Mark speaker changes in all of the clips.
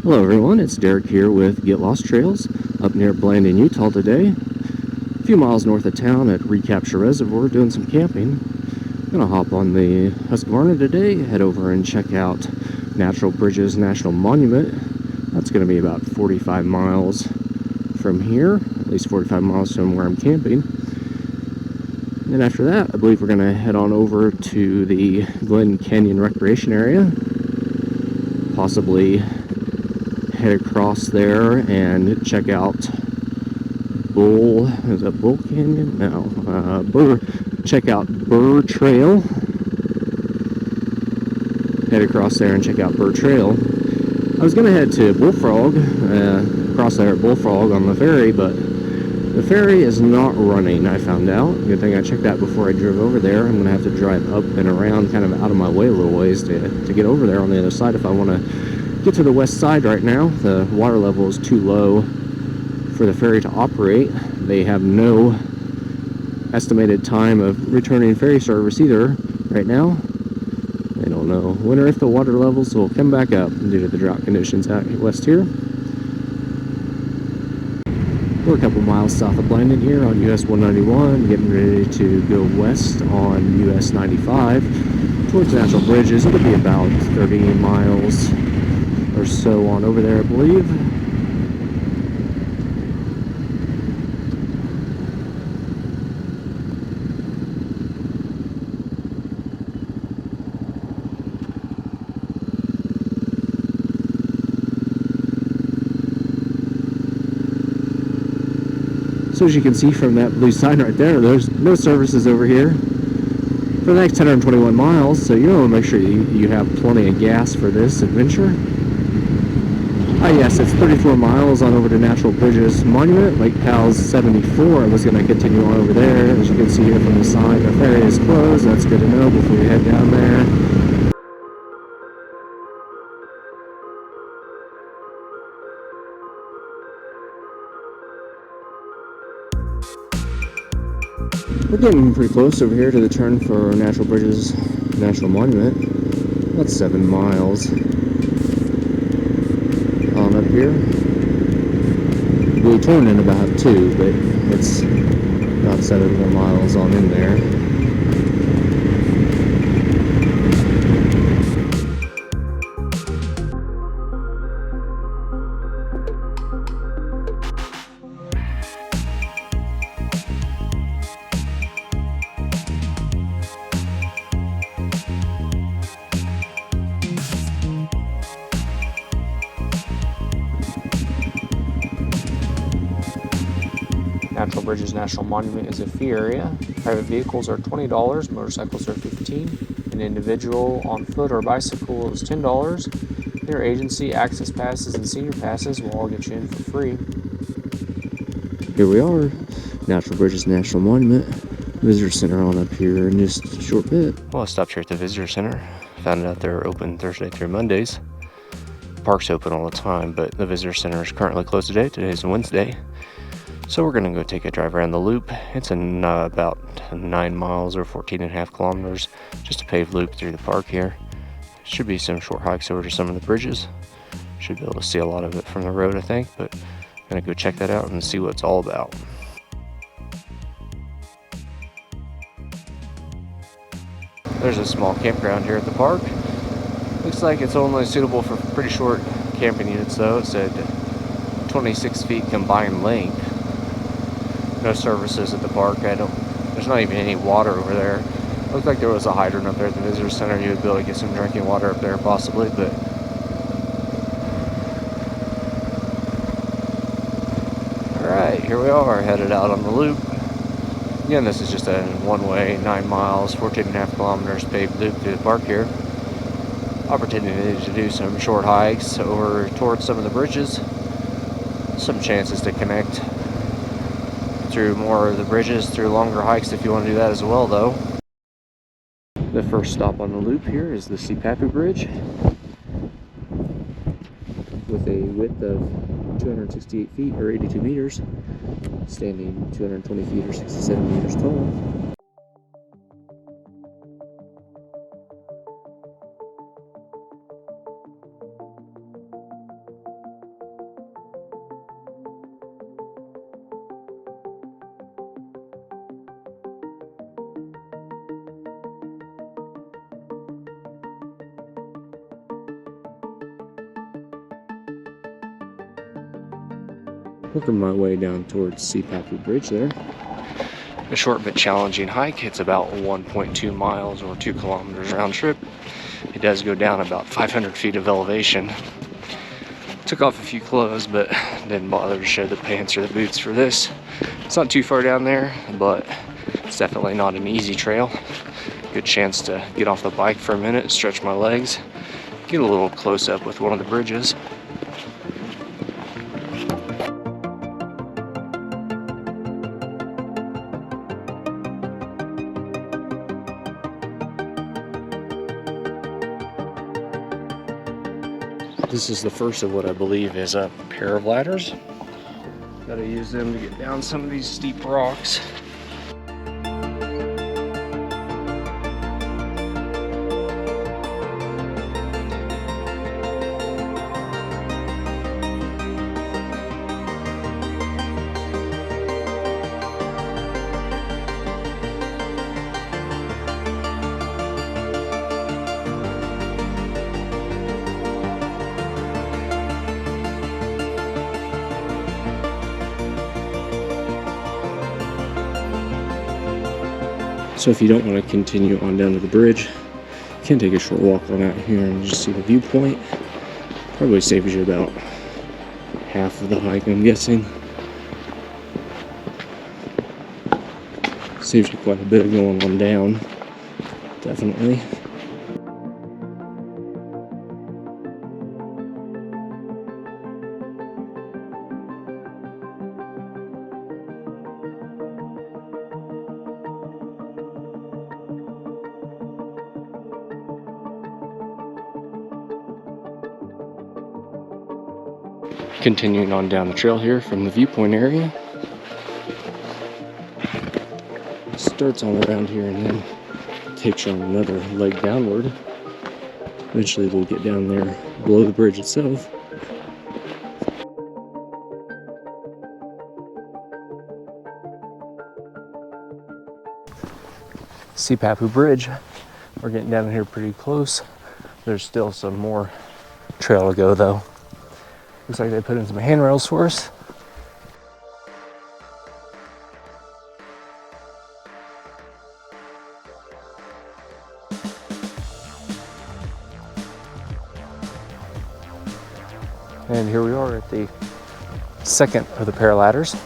Speaker 1: Hello everyone, it's Deryk here with Get Lost Trails up near Blandon, Utah today. A few miles north of town at Recapture Reservoir doing some camping. Gonna hop on the Husqvarna today, head over and check out Natural Bridges National Monument. That's gonna be about 45 miles from here, at least 45 miles from where I'm camping. And then after that, I believe we're gonna head on over to the Glen Canyon recreation area, possibly head across there and check out Bull Canyon? No, check out Burr Trail. Head across there and check out Burr Trail. I was gonna head to Bullfrog, cross there at Bullfrog on the ferry, but the ferry is not running, I found out. Good thing I checked that before I drove over there. I'm gonna have to drive up and around, kind of out of my way a little ways to get over there on the other side if I want to get to the west side. Right now the water level is too low for the ferry to operate. They have no estimated time of returning ferry service either right now. I don't know when or if the water levels will come back up due to the drought conditions out west here. We're a couple miles south of Blandon here on US 191, getting ready to go west on US 95 towards Natural Bridges. It'll be about 30 miles or so on over there, I believe. So as you can see from that blue sign right there, there's no services over here for the next 121 miles, so you want to make sure you have plenty of gas for this adventure. Yes, it's 34 miles on over to Natural Bridges Monument. Lake Powell's 74. I was going to continue on over there. As you can see here from the sign, the ferry is closed. That's good to know before we head down there. We're getting pretty close over here to the turn for Natural Bridges National Monument. That's 7 miles on up here. We turned in about 2, but it's about 7 more miles on in there. Natural Bridges National Monument is a fee area. Private vehicles are $20, motorcycles are $15, an individual on foot or bicycle is $10. Interagency access passes and senior passes will all get you in for free. Here we are, Natural Bridges National Monument Visitor Center on up here in just a short bit. Well, I stopped here at the Visitor Center. Found out they're open Thursday through Mondays. The park's open all the time, but the Visitor Center is currently closed today. Today's Wednesday. So we're going to go take a drive around the loop. It's about 9 miles or 14.5 kilometers, just a paved loop through the park here. Should be some short hikes over to some of the bridges. Should be able to see a lot of it from the road, I think, but I'm going to go check that out and see what it's all about. There's a small campground here at the park. Looks like it's only suitable for pretty short camping units though. It said 26 feet combined length. No services at the park. There's not even any water over there. Looked like there was a hydrant up there at the visitor center. You would be able to get some drinking water up there possibly, but alright, here we are, headed out on the loop. Again, this is just a one-way, 9 miles, 14.5 kilometers paved loop through the park here. Opportunity to do some short hikes over towards some of the bridges. Some chances to connect through more of the bridges, through longer hikes if you want to do that as well though. The first stop on the loop here is the Sipapu Bridge with a width of 268 feet or 82 meters, standing 220 feet or 67 meters tall. Working my way down towards Sipapu Bridge there. A short but challenging hike. It's about 1.2 miles or 2 kilometers round trip. It does go down about 500 feet of elevation. Took off a few clothes, but didn't bother to show the pants or the boots for this. It's not too far down there, but it's definitely not an easy trail. Good chance to get off the bike for a minute, stretch my legs, get a little close up with one of the bridges. This is the first of what I believe is a pair of ladders. Gotta use them to get down some of these steep rocks. So if you don't want to continue on down to the bridge, you can take a short walk on out here and just see the viewpoint. Probably saves you about half of the hike, I'm guessing. Saves you quite a bit of going on down, definitely. Continuing on down the trail here from the viewpoint area. Starts on around here and then takes you on another leg downward. Eventually we'll get down there below the bridge itself. Sipapu Bridge. We're getting down here pretty close. There's still some more trail to go though. Looks like they put in some handrails for us. And here we are at the second of the pair of ladders.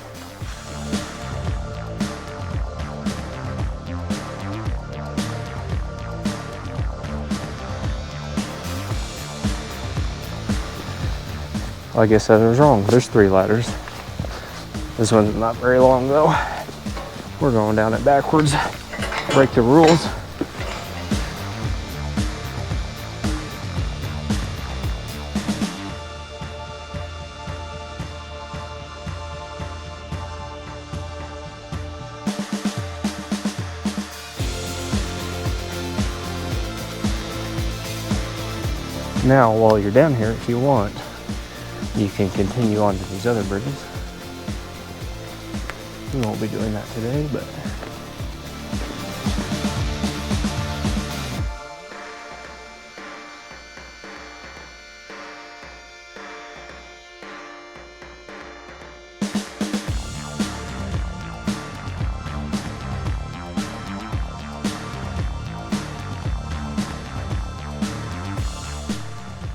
Speaker 1: I guess I was wrong. There's 3 ladders. This one's not very long though. We're going down it backwards. Break the rules. Now, while you're down here, if you want, you can continue on to these other bridges. We won't be doing that today, but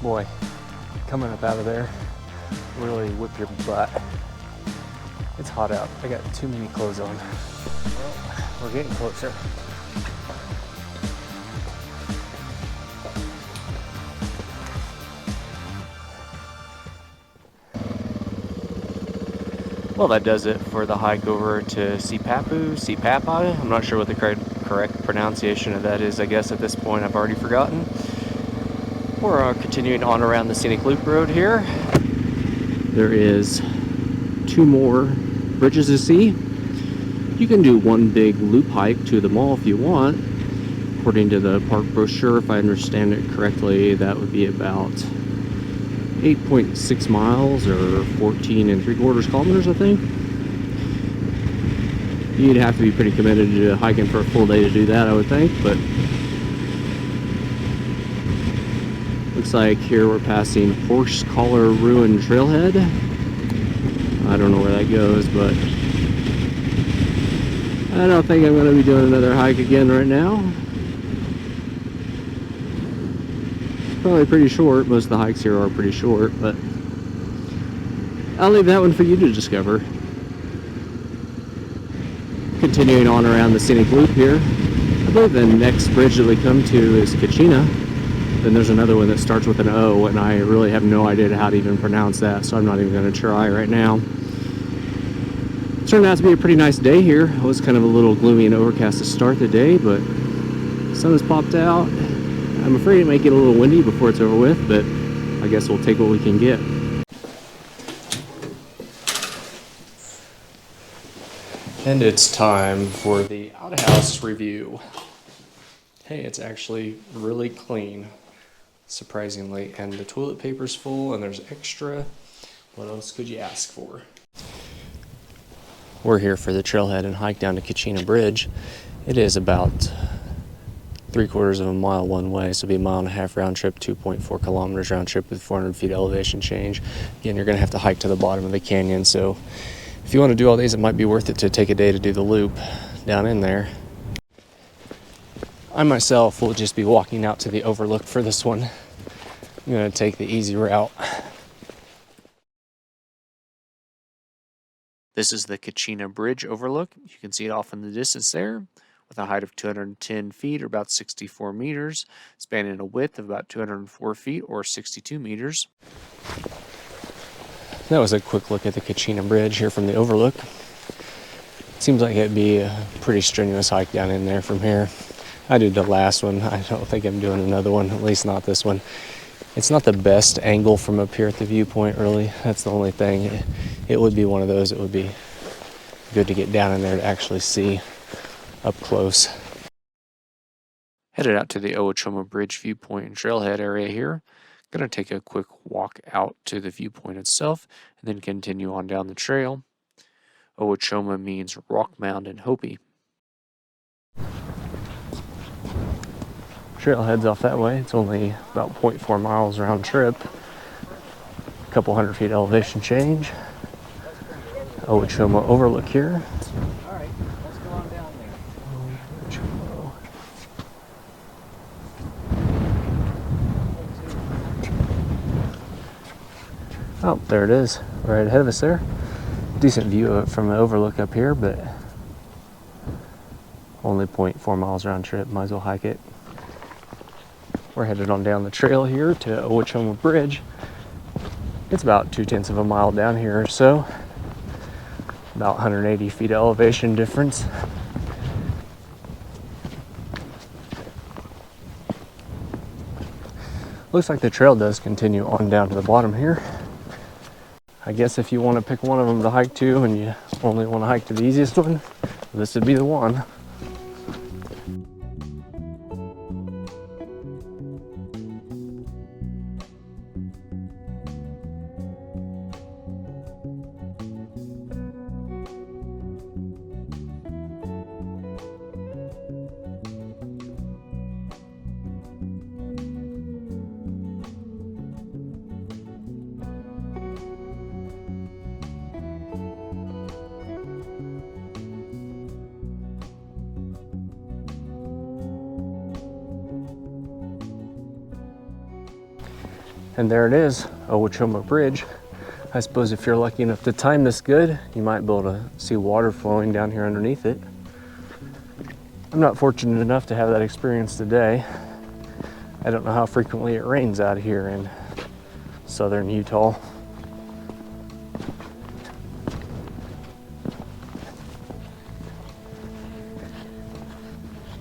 Speaker 1: boy, coming up out of there really whip your butt. It's hot out. I got too many clothes on. Well, we're getting closer. Well, that does it for the hike over to Sipapu. I'm not sure what the correct pronunciation of that is. I guess at this point I've already forgotten. We're continuing on around the Scenic Loop Road here. There is 2 more bridges to see. You can do one big loop hike to the mall if you want. According to the park brochure, if I understand it correctly, that would be about 8.6 miles or 14 3/4 kilometers, I think. You'd have to be pretty committed to hiking for a full day to do that, I would think, but looks like here we're passing Horse Collar Ruin Trailhead. I don't know where that goes, but I don't think I'm going to be doing another hike again right now. Probably pretty short. Most of the hikes here are pretty short, but I'll leave that one for you to discover. Continuing on around the scenic loop here, I believe the next bridge that we come to is Kachina. Then there's another one that starts with an O, and I really have no idea how to even pronounce that, so I'm not even going to try right now. It turned out to be a pretty nice day here. It was kind of a little gloomy and overcast to start the day, but the sun has popped out. I'm afraid it might get a little windy before it's over with, but I guess we'll take what we can get. And it's time for the Outhouse review. Hey, it's actually really clean, surprisingly, and the toilet paper's full and there's extra. What else could you ask for? We're here for the trailhead and hike down to Kachina Bridge. It is about 3/4 of a mile one way, so it'll be a 1.5 mile round trip, 2.4 kilometers round trip with 400 feet elevation change. Again, you're gonna have to hike to the bottom of the canyon, so if you want to do all these, it might be worth it to take a day to do the loop down in there. I myself will just be walking out to the overlook for this one. I'm going to take the easy route. This is the Kachina Bridge overlook. You can see it off in the distance there, with a height of 210 feet or about 64 meters, spanning a width of about 204 feet or 62 meters. That was a quick look at the Kachina Bridge here from the overlook. Seems like it'd be a pretty strenuous hike down in there from here. I did the last one. I don't think I'm doing another one, at least not this one. It's not the best angle from up here at the viewpoint, really. That's the only thing. It would be one of those. It would be good to get down in there to actually see up close. Headed out to the Owachoma Bridge viewpoint and trailhead area here. Going to take a quick walk out to the viewpoint itself and then continue on down the trail. Owachoma means rock mound in Hopi. Trail heads off that way. It's only about 0.4 miles round trip. A couple hundred feet elevation change. Owachoma Overlook here.
Speaker 2: All right, let's go on down there.
Speaker 1: Oh, there it is, right ahead of us there. Decent view of it from the overlook up here, but only 0.4 miles round trip. Might as well hike it. We're headed on down the trail here to Owachoma Bridge. It's about 0.2 of a mile down here or so. About 180 feet elevation difference. Looks like the trail does continue on down to the bottom here. I guess if you want to pick one of them to hike to and you only want to hike to the easiest one, this would be the one. And there it is, Owachoma Bridge. I suppose if you're lucky enough to time this good, you might be able to see water flowing down here underneath it. I'm not fortunate enough to have that experience today. I don't know how frequently it rains out here in southern Utah.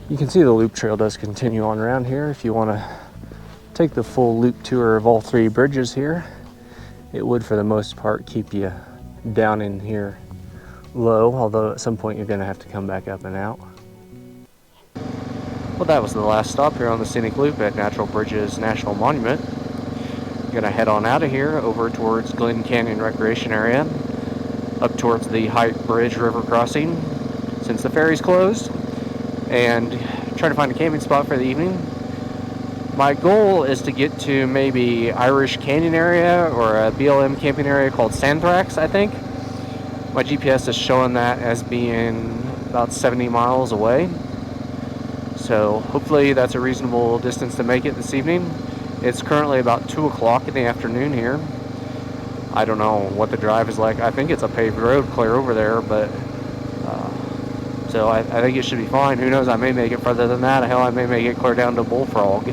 Speaker 1: You can see the loop trail does continue on around here if you want to take the full loop tour of all three bridges here. It would, for the most part, keep you down in here low, although at some point you're going to have to come back up and out. Well, that was the last stop here on the scenic loop at Natural Bridges National Monument. I'm going to head on out of here over towards Glen Canyon Recreation Area, up towards the Hite Bridge River crossing since the ferry's closed, and try to find a camping spot for the evening. My goal is to get to maybe Irish Canyon area or a BLM camping area called Santhrax, I think. My GPS is showing that as being about 70 miles away. So hopefully that's a reasonable distance to make it this evening. It's currently about 2 o'clock in the afternoon here. I don't know what the drive is like. I think it's a paved road clear over there, but so I think it should be fine. Who knows, I may make it further than that. Hell, I may make it clear down to Bullfrog.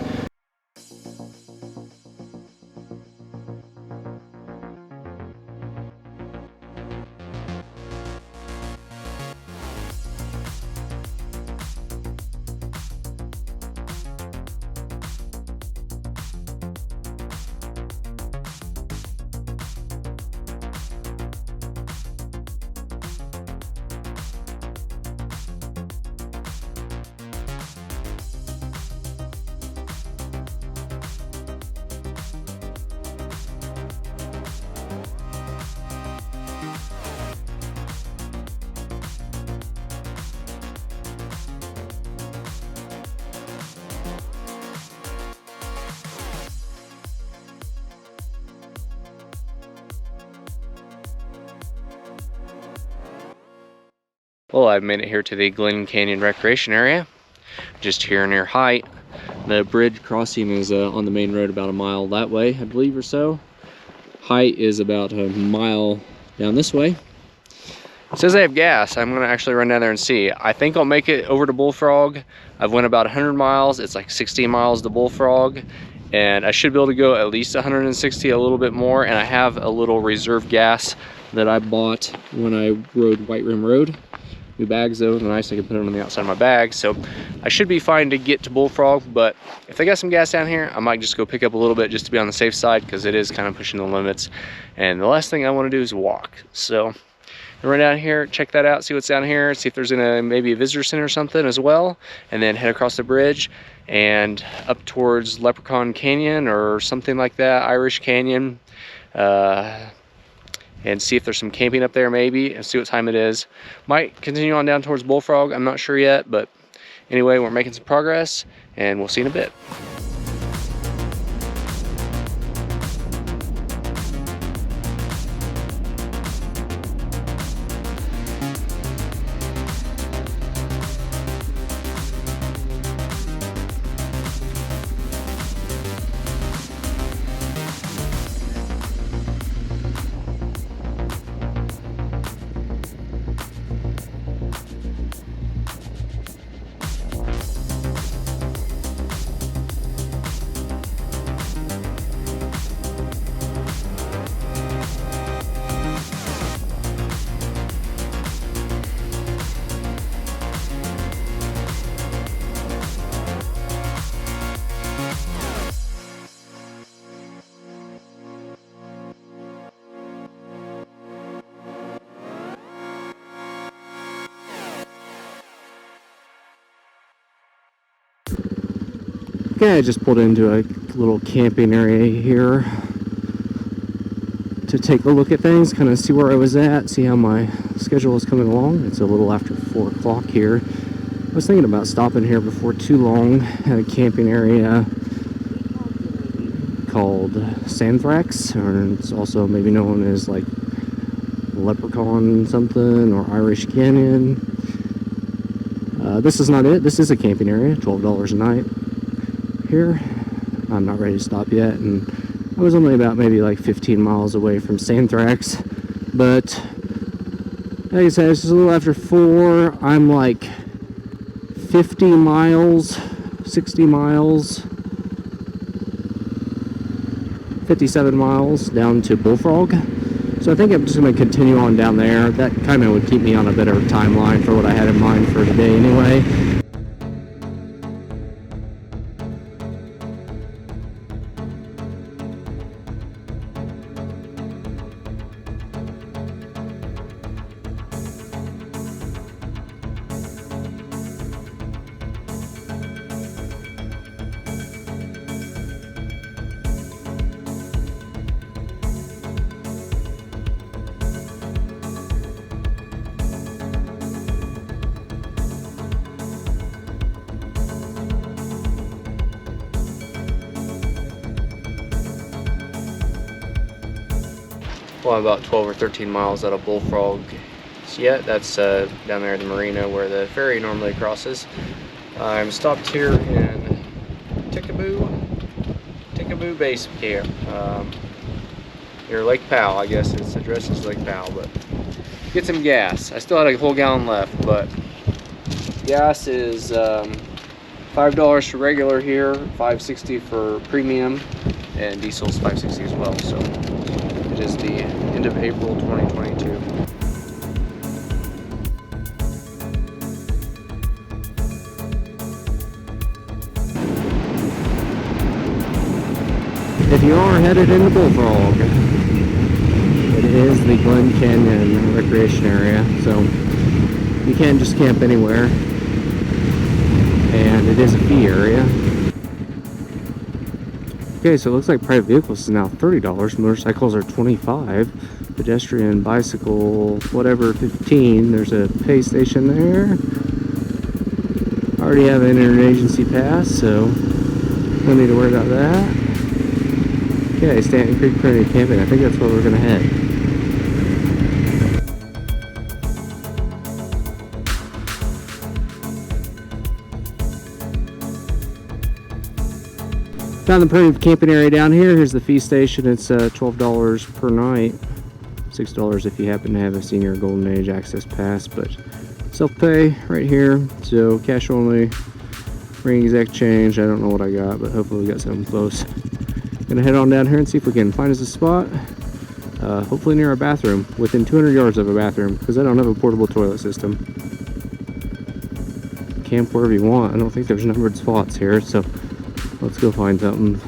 Speaker 1: Well, I've made it here to the Glen Canyon recreation area, just here near Hite. The bridge crossing is on the main road about a mile that way, I believe, or so. Hite is about a mile down this way. It says they have gas. I'm gonna actually run down there and see. I think I'll make it over to Bullfrog. I've went about 100 miles. It's like 16 miles to Bullfrog, and I should be able to go at least 160, a little bit more. And I have a little reserve gas that I bought when I rode White Rim Road. New bags though, they're nice. I can put them on the outside of my bag, so I should be fine to get to Bullfrog. But if they got some gas down here, I might just go pick up a little bit just to be on the safe side, because it is kind of pushing the limits. And the last thing I want to do is walk. So I'll run down here, check that out, see what's down here, see if there's maybe a visitor center or something as well, and then head across the bridge and up towards Leprechaun Canyon or something like that, Irish Canyon. And see if there's some camping up there maybe, and see what time it is. Might continue on down towards Bullfrog, I'm not sure yet, but anyway, we're making some progress, and we'll see in a bit. Okay, I just pulled into a little camping area here to take a look at things, kind of see where I was at, see how my schedule is coming along. It's a little after 4 o'clock here. I was thinking about stopping here before too long at a camping area called Sandthrax, or it's also maybe known as like Leprechaun something or Irish Canyon. This is not it. This is a camping area, $12 a night here. I'm not ready to stop yet, and I was only about maybe like 15 miles away from Sandthrax, but like I said, it's just a little after 4. I'm like 50 miles, 60 miles, 57 miles down to Bullfrog. So I think I'm just going to continue on down there. That kind of would keep me on a better timeline for what I had in mind for today anyway. Well, I'm about 12 or 13 miles out of Bullfrog crossed yet. That's down there in the marina where the ferry normally crosses. I'm stopped here in Ticaboo Base Camp. Near Lake Powell, I guess it's addressed as Lake Powell, but get some gas. I still had a whole gallon left, but gas is $5 for regular here, $5.60 for premium, and diesel's $5.60 as well. So it is the end of April 2022. If you are headed into Bullfrog, it is the Glen Canyon recreation area, so you can't just camp anywhere, and it is a fee area. Okay, so it looks like private vehicles is now $30, motorcycles are $25, pedestrian, bicycle, whatever, $15. There's a pay station there. I already have an interagency pass, so no need to worry about that. Okay, Stanton Creek Primitive Camping. I think that's where we're gonna head. Found the primitive camping area down here. Here's the fee station. It's $12 per night. $6 if you happen to have a senior golden age access pass, but self-pay right here. So cash only, ring exact change. I don't know what I got, but hopefully we got something close. Gonna head on down here and see if we can find us a spot, hopefully near our bathroom, within 200 yards of a bathroom, because I don't have a portable toilet system. Camp wherever you want. I don't think there's numbered spots here, so let's go find something.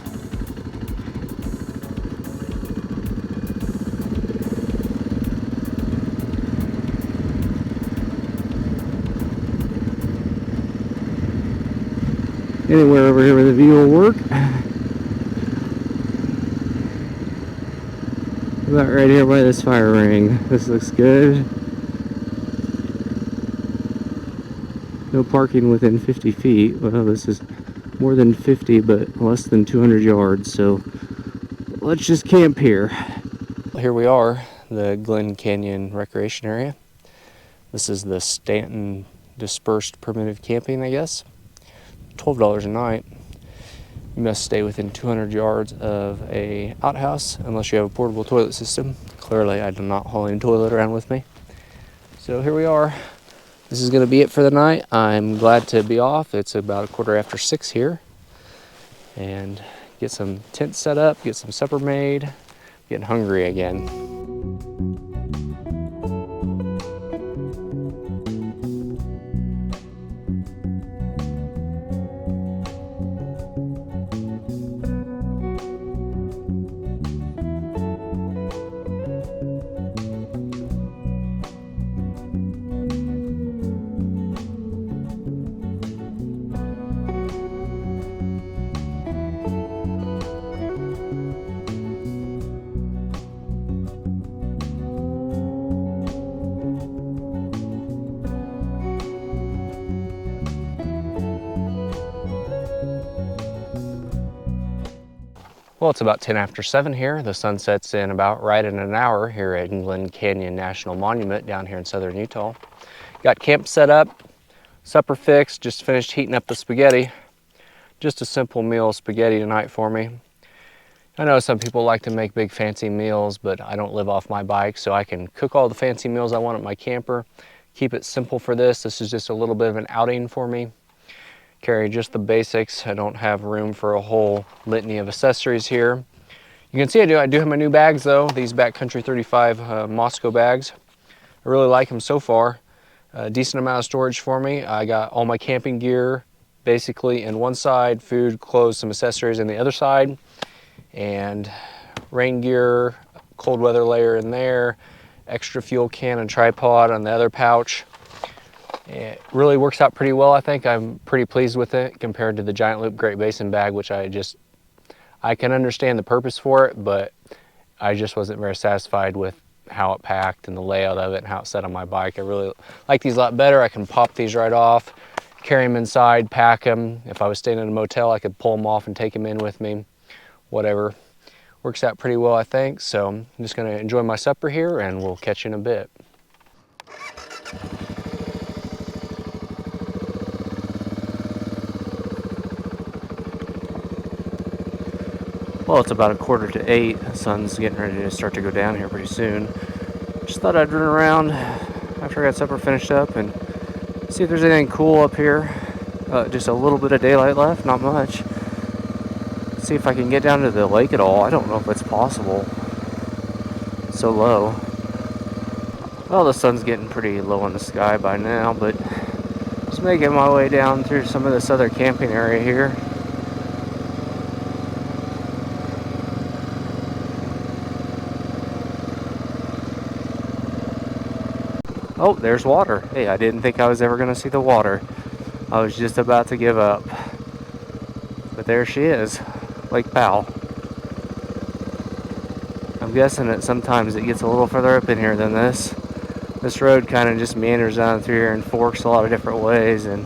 Speaker 1: Anywhere over here where the view will work. About right here by this fire ring. This looks good. No parking within 50 feet. Well, this is more than 50, but less than 200 yards. So let's just camp here. Here we are, the Glen Canyon recreation area. This is the Stanton dispersed primitive camping, I guess. $12 a night. You must stay within 200 yards of a outhouse unless you have a portable toilet system. Clearly, I do not haul any toilet around with me. So here we are. This is going to be it for the night. I'm glad to be off. It's about 6:15 here. And get some tents set up, get some supper made, getting hungry again. Well, it's about 10 after 7 here. The sun sets in about right in an hour here at Glen Canyon National Monument down here in southern Utah. Got camp set up, supper fixed, just finished heating up the spaghetti. Just a simple meal of spaghetti tonight for me. I know some people like to make big fancy meals, but I don't live off my bike, so I can cook all the fancy meals I want at my camper. Keep it simple for this. This is just a little bit of an outing for me. Carry just the basics. I don't have room for a whole litany of accessories here. You can see I do have my new bags though, these Backcountry 35 Moscow bags. I really like them so far. A decent amount of storage for me. I got all my camping gear basically in one side, food, clothes, some accessories in the other side, and rain gear, cold weather layer in there, extra fuel can and tripod on the other pouch. It really works out pretty well, I think. I'm pretty pleased with it compared to the Giant Loop Great Basin bag, which I can understand the purpose for it, but I just wasn't very satisfied with how it packed and the layout of it and how it sat on my bike. I really like these a lot better. I can pop these right off, carry them inside, pack them. If I was staying in a motel, I could pull them off and take them in with me. Whatever. Works out pretty well, I think. So I'm just going to enjoy my supper here, and we'll catch you in a bit. Well, it's about 7:45. The sun's getting ready to start to go down here pretty soon. Just thought I'd run around after I got supper finished up and see if there's anything cool up here. Just a little bit of daylight left, not much. See if I can get down to the lake at all. I don't know if it's possible. It's so low. Well, the sun's getting pretty low in the sky by now, but just making my way down through some of this other camping area here. Oh, there's water. Hey, I didn't think I was ever going to see the water. I was just about to give up. But there she is, Lake Powell. I'm guessing that sometimes it gets a little further up in here than this. This road kind of just meanders down through here and forks a lot of different ways, and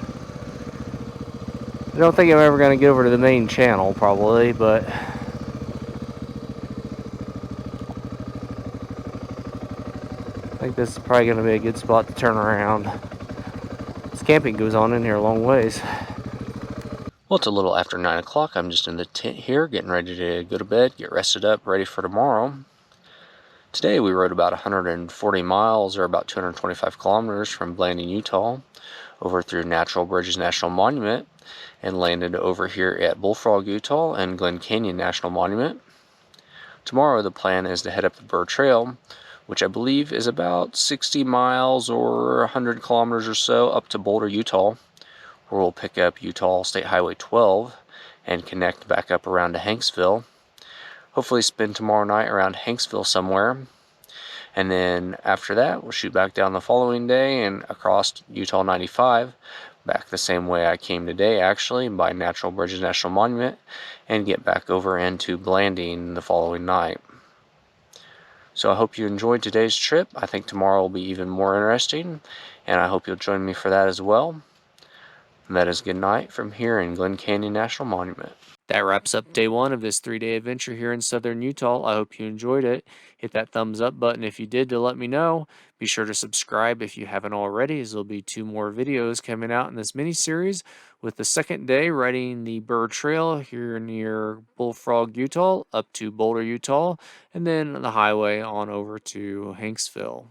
Speaker 1: I don't think I'm ever going to get over to the main channel probably, but I think this is probably going to be a good spot to turn around. This camping goes on in here a long ways. Well, it's a little after 9 o'clock. I'm just in the tent here, getting ready to go to bed, get rested up, ready for tomorrow. Today we rode about 140 miles, or about 225 kilometers from Blanding, Utah, over through Natural Bridges National Monument, and landed over here at Bullfrog, Utah, and Glen Canyon National Monument. Tomorrow the plan is to head up the Burr Trail, which I believe is about 60 miles or 100 kilometers or so up to Boulder, Utah, where we'll pick up Utah State Highway 12 and connect back up around to Hanksville. Hopefully spend tomorrow night around Hanksville somewhere. And then after that, we'll shoot back down the following day and across Utah 95, back the same way I came today, actually, by Natural Bridges National Monument, and get back over into Blanding the following night. So I hope you enjoyed today's trip. I think tomorrow will be even more interesting, and I hope you'll join me for that as well. And that is good night from here in Glen Canyon National Monument. That wraps up day one of this 3-day adventure here in southern Utah. I hope you enjoyed it. Hit that thumbs up button if you did to let me know. Be sure to subscribe if you haven't already, as there'll be 2 more videos coming out in this mini series, with the second day riding the Burr Trail here near Bullfrog, Utah, up to Boulder, Utah, and then the highway on over to Hanksville.